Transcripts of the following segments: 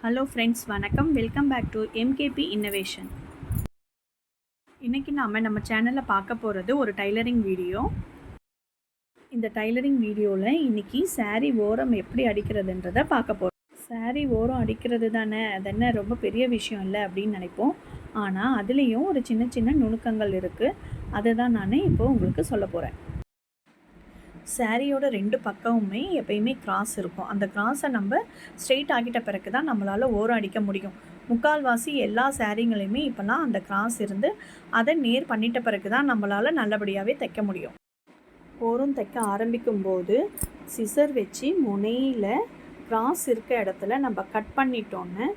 Hello friends, வணக்கம். Welcome back to MKP innovation. இன்றைக்கி நம்ம சேனலில் பார்க்க போகிறது ஒரு டைலரிங் வீடியோ. இந்த டைலரிங் வீடியோவில் இன்றைக்கி சாரீ ஓரம் எப்படி அடிக்கிறதுன்றதை பார்க்க போகிறோம். சாரீ ஓரம் அடிக்கிறது தானே, அது என்ன ரொம்ப பெரிய விஷயம் இல்லை அப்படின்னு நினைப்போம். ஆனால் அதுலேயும் ஒரு சின்ன சின்ன நுணுக்கங்கள் இருக்குது. அதை தான் நான் இப்போது உங்களுக்கு சொல்ல போகிறேன். சாரியோட 2 பக்கமுமே எப்பயுமே கிராஸ் இருக்கும். அந்த கிராஸை நம்ம ஸ்ட்ரெயிட் ஆகிட்ட பிறகு தான் நம்மளால் ஓரம் அடிக்க முடியும். முக்கால்வாசி எல்லா சாரீங்களையுமே இப்போலாம் அந்த கிராஸ் இருந்து அதை நேர் பண்ணிட்ட பிறகு தான் நம்மளால் நல்லபடியாகவே தைக்க முடியும். ஓரம் தைக்க ஆரம்பிக்கும்போது சிசர் வச்சு முனையில் கிராஸ் இருக்க இடத்துல நம்ம கட் பண்ணிட்டோன்னு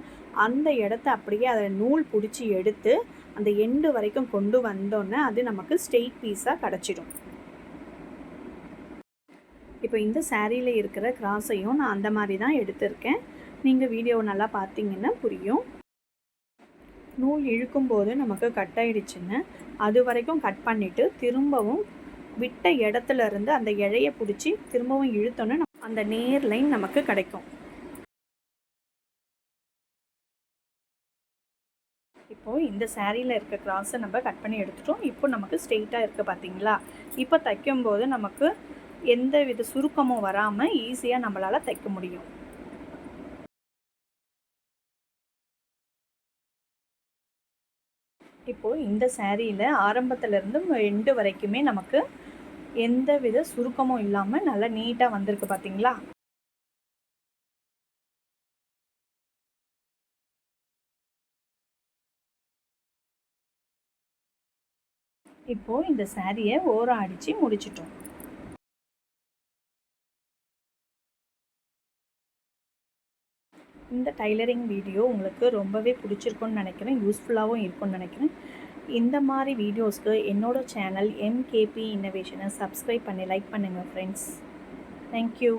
அந்த இடத்த அப்படியே அதை நூல் பிடிச்சி எடுத்து அந்த எண்டு வரைக்கும் கொண்டு வந்தோன்னே அது நமக்கு ஸ்ட்ரெயிட் பீஸாக கிடச்சிடும். இப்போ இந்த சாரியில் இருக்கிற கிராஸையும் நான் அந்த மாதிரி தான் எடுத்திருக்கேன். நீங்கள் வீடியோவை நல்லா பார்த்தீங்கன்னா புரியும். நூல் இழுக்கும்போது நமக்கு கட் ஆகிடுச்சுன்னு அது வரைக்கும் கட் பண்ணிவிட்டு திரும்பவும் விட்ட இடத்துல இருந்து அந்த இழையை பிடிச்சி திரும்பவும் இழுத்தோன்னே அந்த நேர் லைன் நமக்கு கிடைக்கும். இப்போது இந்த சாரியில் இருக்க கிராஸை நம்ம கட் பண்ணி எடுத்துட்டோம். இப்போ நமக்கு ஸ்ட்ரெயிட்டாக இருக்குது பார்த்தீங்களா. இப்போ தைக்கும்போது நமக்கு எந்த வித சுருக்கமும் வராமல் ஈஸியாக நம்மளால் தைக்க முடியும். இப்போது இந்த சாரியில் ஆரம்பத்துலேருந்து எண்டு வரைக்குமே நமக்கு எந்த வித சுருக்கமும் இல்லாமல் நல்லா நீட்டாக வந்திருக்கு பார்த்தீங்களா. இப்போது இந்த சாரியை ஓரம் அடித்து முடிச்சிட்டோம். இந்த டைலரிங் வீடியோ உங்களுக்கு ரொம்பவே பிடிச்சிருக்குன்னு நினைக்கிறேன், யூஸ்ஃபுல்லாகவும் இருக்கும்னு நினைக்கிறேன். இந்த மாதிரி வீடியோஸ்க்கு என்னோடய சேனல் எம்கேபி இன்னோவேஷனை சப்ஸ்கிரைப் பண்ணி லைக் பண்ணுங்கள் ஃப்ரெண்ட்ஸ். தேங்க்யூ.